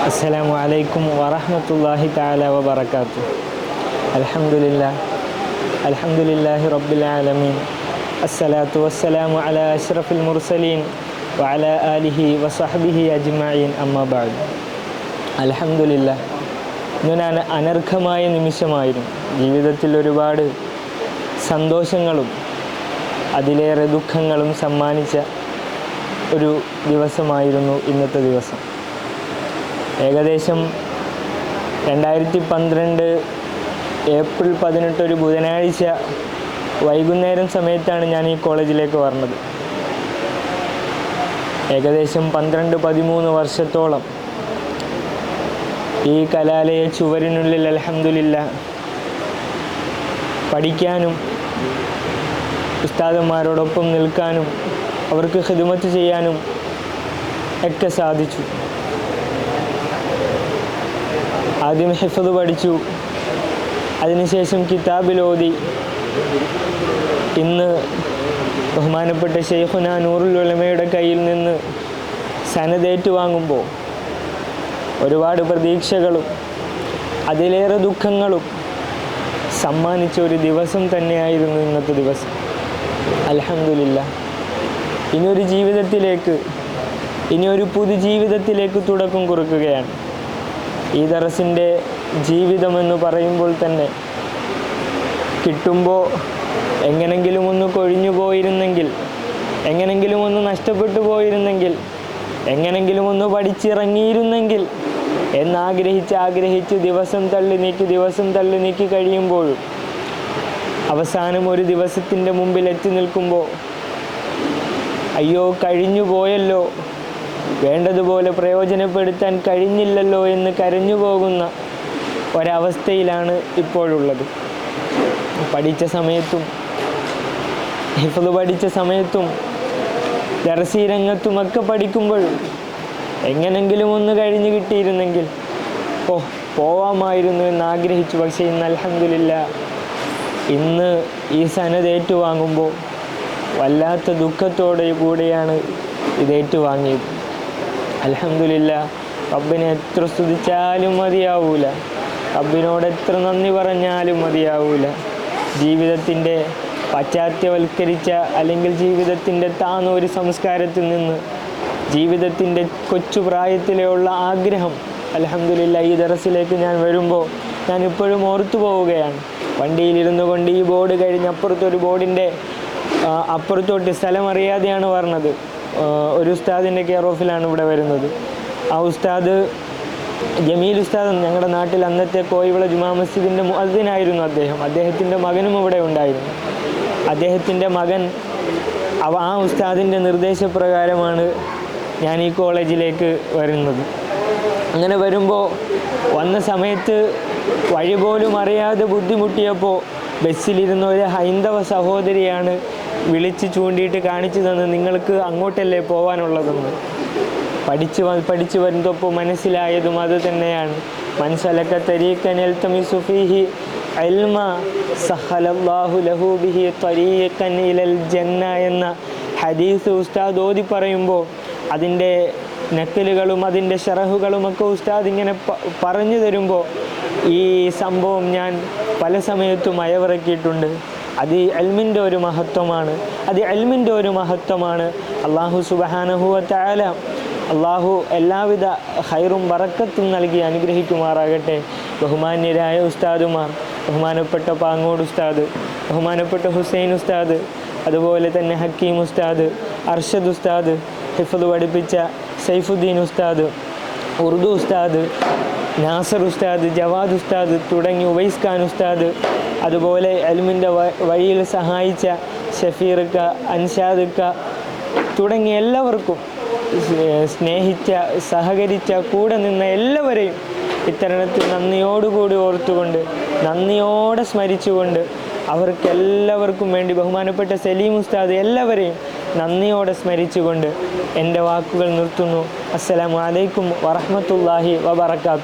അസ്സലാമു അലൈക്കും വറഹ്മത്തുള്ളാഹി തആല വബറകാതുഹു. അൽഹംദുലില്ലാഹി റബ്ബിൽ ആലമീൻ. അസ്സലാത്തു വസ്സലാമു അലാ അഷ്റഫിൽ മുർസലീൻ വഅലാ ആലിഹി വസഹ്ബിഹി അജ്മഈൻ. അമ്മാ ബഅദ്. അൽഹംദുലില്ലാഹ്, ഇങ്ങനെ അനർഘമായ നിമിഷമായിരുന്നു. ജീവിതത്തിൽ ഒരുപാട് സന്തോഷങ്ങളും അതിലേറെ ദുഃഖങ്ങളും സമ്മാനിച്ച ഒരു ദിവസമായിരുന്നു ഇന്നത്തെ ദിവസം. ഏകദേശം 2012 ഏപ്രിൽ 18 ഒരു ബുധനാഴ്ച വൈകുന്നേരം സമയത്താണ് ഞാൻ ഈ കോളേജിലേക്ക് വരുന്നത്. ഏകദേശം 12-13 വർഷത്തോളം ഈ കലാലയ ചുവരിനുള്ളിൽ അൽഹംദുലില്ലാഹ് പഠിക്കാനും ഉസ്താദന്മാരോടൊപ്പം നിൽക്കാനും അവർക്ക് ഖിദ്മത്ത് ചെയ്യാനും ഒക്കെ സാധിച്ചു. ആദ്യം ഹിഫ്ദ് പഠിച്ചു, അതിനുശേഷം കിതാബിലോതി. ഇന്ന് ബഹുമാനപ്പെട്ട ശൈഖുനാ നൂറുൽ ഉലമയുടെ കയ്യിൽ നിന്ന് സനദ് ഏറ്റുവാങ്ങുമ്പോൾ ഒരുപാട് പ്രതീക്ഷകളും അതിലേറെ ദുഃഖങ്ങളും സമ്മാനിച്ച ഒരു ദിവസം തന്നെയായിരുന്നു ഇന്നത്തെ ദിവസം. അൽഹംദുലില്ലാഹ്, ഇനിയൊരു ജീവിതത്തിലേക്ക്, ഇനിയൊരു പുതുജീവിതത്തിലേക്ക് തുടക്കം കുറിക്കുകയാണ്. ഈ ദറസിൻ്റെ ജീവിതമെന്ന് പറയുമ്പോൾ തന്നെ കിട്ടുമ്പോൾ എങ്ങനെങ്കിലും ഒന്ന് കൊഴിഞ്ഞു പോയിരുന്നെങ്കിൽ, എങ്ങനെങ്കിലും ഒന്ന് നഷ്ടപ്പെട്ടു പോയിരുന്നെങ്കിൽ, എങ്ങനെങ്കിലും ഒന്ന് പഠിച്ചിറങ്ങിയിരുന്നെങ്കിൽ എന്നാഗ്രഹിച്ച് ദിവസം തള്ളി നീക്കി കഴിയുമ്പോഴും അവസാനം ഒരു ദിവസത്തിൻ്റെ മുമ്പിൽ എത്തി നിൽക്കുമ്പോൾ അയ്യോ കഴിഞ്ഞു പോയല്ലോ, വേണ്ടതുപോലെ പ്രയോജനപ്പെടുത്താൻ കഴിഞ്ഞില്ലല്ലോ എന്ന് കരഞ്ഞു പോകുന്ന ഒരവസ്ഥയിലാണ് ഇപ്പോഴുള്ളത്. പഠിച്ച സമയത്തും ഹിഫ്ദ് പഠിച്ച സമയത്തും ദർസി രംഗത്തുമൊക്കെ പഠിക്കുമ്പോൾ എങ്ങനെങ്കിലും ഒന്ന് കഴിഞ്ഞു കിട്ടിയിരുന്നെങ്കിൽ പോവാമായിരുന്നു എന്നാഗ്രഹിച്ചു. പക്ഷേ ഇന്ന് അൽഹംദുലില്ലാഹ്, ഇന്ന് ഈ സനദ് ഏറ്റുവാങ്ങുമ്പോൾ വല്ലാത്ത ദുഃഖത്തോടെ കൂടിയാണ് ഇത് ഏറ്റുവാങ്ങിയത്. അൽഹംദുലില്ലാഹ്, റബ്ബിനെ എത്ര സ്തുതിച്ചാലും മതിയാവൂല, റബ്ബിനോട് എത്ര നന്ദി പറഞ്ഞാലും മതിയാവൂല. ജീവിതത്തിൻ്റെ പാശ്ചാത്യവൽക്കരിച്ച അല്ലെങ്കിൽ ജീവിതത്തിൻ്റെ താന്നൊരു സംസ്കാരത്തിൽ നിന്ന് ജീവിതത്തിൻ്റെ കൊച്ചു പ്രായത്തിലുള്ള ആഗ്രഹം അൽഹംദുലില്ലാഹ് ഈ ദറസിലേക്ക് ഞാൻ വരുമ്പോൾ ഞാൻ ഇപ്പോഴും ഓർത്തു പോവുകയാണ്. വണ്ടിയിലിരുന്നു കൊണ്ട് ഈ ബോർഡ് കഴിഞ്ഞ് അപ്പുറത്തൊരു ബോർഡിൻ്റെ അപ്പുറത്തോട്ട് സ്ഥലം അറിയാതെയാണ് പറഞ്ഞത്. ഒരു ഉസ്താദിൻ്റെ കെയർ ഓഫിലാണ് ഇവിടെ വരുന്നത്. ആ ഉസ്താദ് ജമീൽ ഉസ്താദ് ഞങ്ങളുടെ നാട്ടിൽ അന്നത്തെ കോയിവിള ജുമാ മസ്ജിദിൻ്റെ മുഅദ്ദിനായിരുന്നു അദ്ദേഹം. അദ്ദേഹത്തിൻ്റെ മകനും ഇവിടെ ഉണ്ടായിരുന്നു. അദ്ദേഹത്തിൻ്റെ മകൻ ആ ഉസ്താദിൻ്റെ നിർദ്ദേശപ്രകാരമാണ് ഞാൻ ഈ കോളേജിലേക്ക് വരുന്നത്. അങ്ങനെ വരുമ്പോൾ വന്ന സമയത്ത് വഴി പോലും അറിയാതെ ബുദ്ധിമുട്ടിയപ്പോൾ ബസ്സിലിരുന്ന ഒരു ഹൈന്ദവ സഹോദരിയാണ് വിളിച്ച് ചൂണ്ടിയിട്ട് കാണിച്ചു തന്നത്, നിങ്ങൾക്ക് അങ്ങോട്ടല്ലേ പോകാനുള്ളതെന്ന്. പഠിച്ച് വരുന്നപ്പോൾ മനസ്സിലായതും അത് തന്നെയാണ്. മൻസലക തരീഖൻ യൽതമിസു ഫീഹി ഇൽമ സഹലല്ലാഹു ലഹു ബിഹി തരീഖൻ ഇലൽ ജന്ന എന്ന ഹദീസ് ഉസ്താദ് ഓതി പറയുമ്പോൾ അതിൻ്റെ നക്കലുകളും അതിൻ്റെ ഷറഹുകളുമൊക്കെ ഉസ്താദ് ഇങ്ങനെ പറഞ്ഞു തരുമ്പോൾ ഈ സംഭവം ഞാൻ പല സമയത്തും അയവിറക്കിയിട്ടുണ്ട്. അത് ഇൽമിൻ്റെ ഒരു മഹത്വമാണ്. അല്ലാഹു സുബ്ഹാനഹു വ തആല അള്ളാഹു എല്ലാവിധ ഖൈറും ബറക്കത്തും നൽകി അനുഗ്രഹിക്കുമാറാകട്ടെ. ബഹുമാന്യരായ ഉസ്താദുമാർ, ബഹുമാനപ്പെട്ട പാങ്ങോട് ഉസ്താദ്, ബഹുമാനപ്പെട്ട ഹുസൈൻ ഉസ്താദ്, അതുപോലെ തന്നെ ഹക്കീം ഉസ്താദ്, അർഷദ് ഉസ്താദ്, ഹിഫ്ദ് പഠിപ്പിച്ച സൈഫുദ്ദീൻ ഉസ്താദ്, ഉറുദു ഉസ്താദ്, നാസർ ഉസ്താദ്, ജവാദ് ഉസ്താദ് തുടങ്ങി ഉവൈസ് ഖാൻ ഉസ്താദ്, അതുപോലെ ഇൽമിൻ്റെ വഴിയിൽ സഹായിച്ച ഷഫീർക്ക, അൻഷാദുക്ക തുടങ്ങിയ എല്ലാവർക്കും, സ്നേഹിച്ച, സഹകരിച്ച, കൂടെ നിന്ന എല്ലാവരെയും ഇത്തരണത്തിൽ നന്ദിയോടുകൂടി ഓർത്തുകൊണ്ട്, നന്ദിയോടെ സ്മരിച്ചുകൊണ്ട്, അവർക്കെല്ലാവർക്കും വേണ്ടി ബഹുമാനപ്പെട്ട സലീം ഉസ്താദ് എല്ലാവരെയും നന്ദിയോടെ സ്മരിച്ചുകൊണ്ട് എൻ്റെ വാക്കുകൾ നിർത്തുന്നു. അസ്സലാമു അലൈക്കും വറഹ്മത്തുള്ളാഹി വബറകാതുഹു.